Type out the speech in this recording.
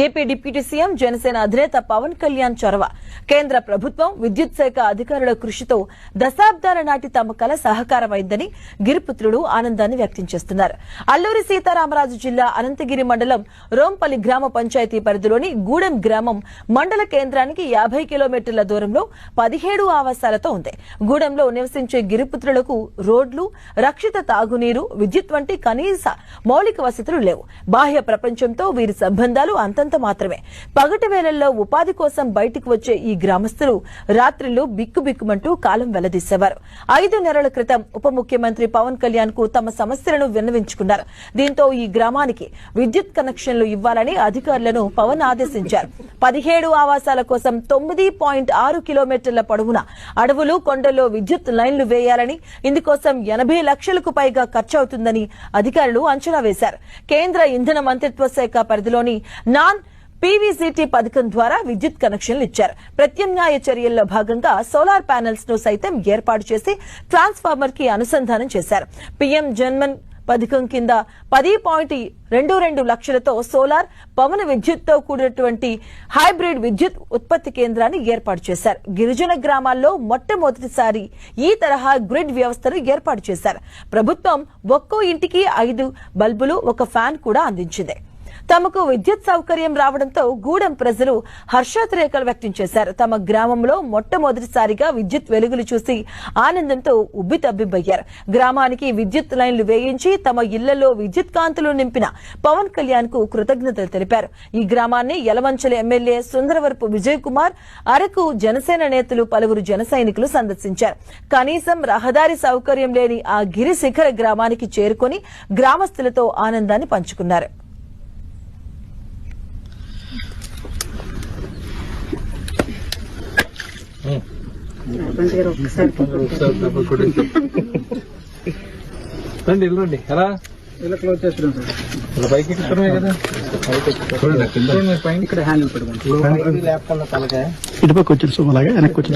AP deputy CM Janasena అధినేత పవన్ కళ్యాణ్ చొరవ, కేంద్ర ప్రభుత్వం విద్యుత్ శాఖ అధికారుల కృషితో దశాబ్దాల నాటి తమ కల సహకారమైందని గిరిపుత్రులు ఆనందాన్ని వ్యక్తం చేస్తున్నారు. అల్లూరి సీతారామరాజు జిల్లా అనంతగిరి మండలం రోంపల్లి గ్రామ పంచాయతీ పరిధిలోని గూడెం గ్రామం మండల కేంద్రానికి 50 కిలోమీటర్ల దూరంలో 17 ఆవాసాలతో ఉంది. గూడెంలో నివసించే గిరిపుత్రులకు రోడ్లు, రక్షిత తాగునీరు, విద్యుత్ వంటి కనీస మౌలిక వసతులు లేవు. బాహ్య ప్రపంచంతో వీరి సంబంధాలు అంతంత మాత్రమే. పగటి వేళల్లో ఉపాధి కోసం బయటికి వచ్చే ఈ గ్రామస్తులు రాత్రిళ్లు బిక్కుబిక్కుమంటూ కాలం వెళ్లదీసేవారు. 5 నెలల క్రితం ఉప ముఖ్యమంత్రి పవన్ కళ్యాణ్ కు తమ సమస్యలను విన్నవించుకున్నారు. దీంతో ఈ గ్రామానికి విద్యుత్ కనెక్షన్లు ఇవ్వాలని అధికారులను పవన్ ఆదేశించారు. 17 ఆవాసాల కోసం 9.6 కిలోమీటర్ల పొడవున అడవులు, కొండల్లో విద్యుత్ లైన్లు వేయాలని, ఇందుకోసం 80 లక్షలకు పైగా ఖర్చవుతుందని అధికారులు అంచనా వేశారు. కేంద్ర ఇంధన మంత్రిత్వ శాఖ పరిధిలోని నాన్ పీవీసీటీ పథకం ద్వారా విద్యుత్ కనెక్షన్లు ఇచ్చారు. ప్రత్యామ్నాయ చర్యల్లో భాగంగా సోలార్ ప్యానెల్స్ ను సైతం ఏర్పాటు చేసి ట్రాన్స్ఫార్మర్ కి అనుసంధానం చేశారు. పీఎం జన్మన్ పథకం కింద 10.22 లక్షలతో సోలార్, పవన విద్యుత్తో కూడినటువంటి హైబ్రిడ్ విద్యుత్ ఉత్పత్తి కేంద్రాన్ని ఏర్పాటు చేశారు. గిరిజన గ్రామాల్లో మొట్టమొదటిసారి ఈ తరహా గ్రిడ్ వ్యవస్థను ఏర్పాటు చేశారు. ప్రభుత్వం ఒక్కో ఇంటికి 5 బల్బులు, 1 ఫ్యాన్ కూడా అందించింది. తమకు విద్యుత్ సౌకర్యం రావడంతో గూడెం ప్రజలు హర్షాతిరేకాలు వ్యక్తం చేశారు. తమ గ్రామంలో మొట్టమొదటిసారిగా విద్యుత్ వెలుగులు చూసి ఆనందంతో ఉబ్బితబ్బిబ్బయ్యారు. గ్రామానికి విద్యుత్ లైన్లు వేయించి తమ ఇళ్లలో విద్యుత్ కాంతులు నింపిన పవన్ కళ్యాణ్ కు కృతజ్ఞతలు తెలిపారు. ఈ గ్రామాన్ని యలమంచిలి ఎమ్మెల్యే సుందరవరపు విజయ్ కుమార్, అరకు జనసేన నేతలు, పలువురు జన సైనికులు సందర్శించారు. కనీసం రహదారి సౌకర్యం లేని ఆ గిరి శిఖర గ్రామానికి చేరుకుని గ్రామస్తులతో ఆనందాన్ని పంచుకున్నారు. రండి రండి, ఎలా ఇలా క్లోజ్ చేస్తున్నాం సార్. ఇలా పైకి ఎక్కుతున్నాయి కదా, పైన ఇక్కడ హ్యాండిల్ పెట్టుకోండి. ల్యాప్టాప్ తలగా ఇటుపక్క వచ్చి అలాగే వెనక్కి వచ్చి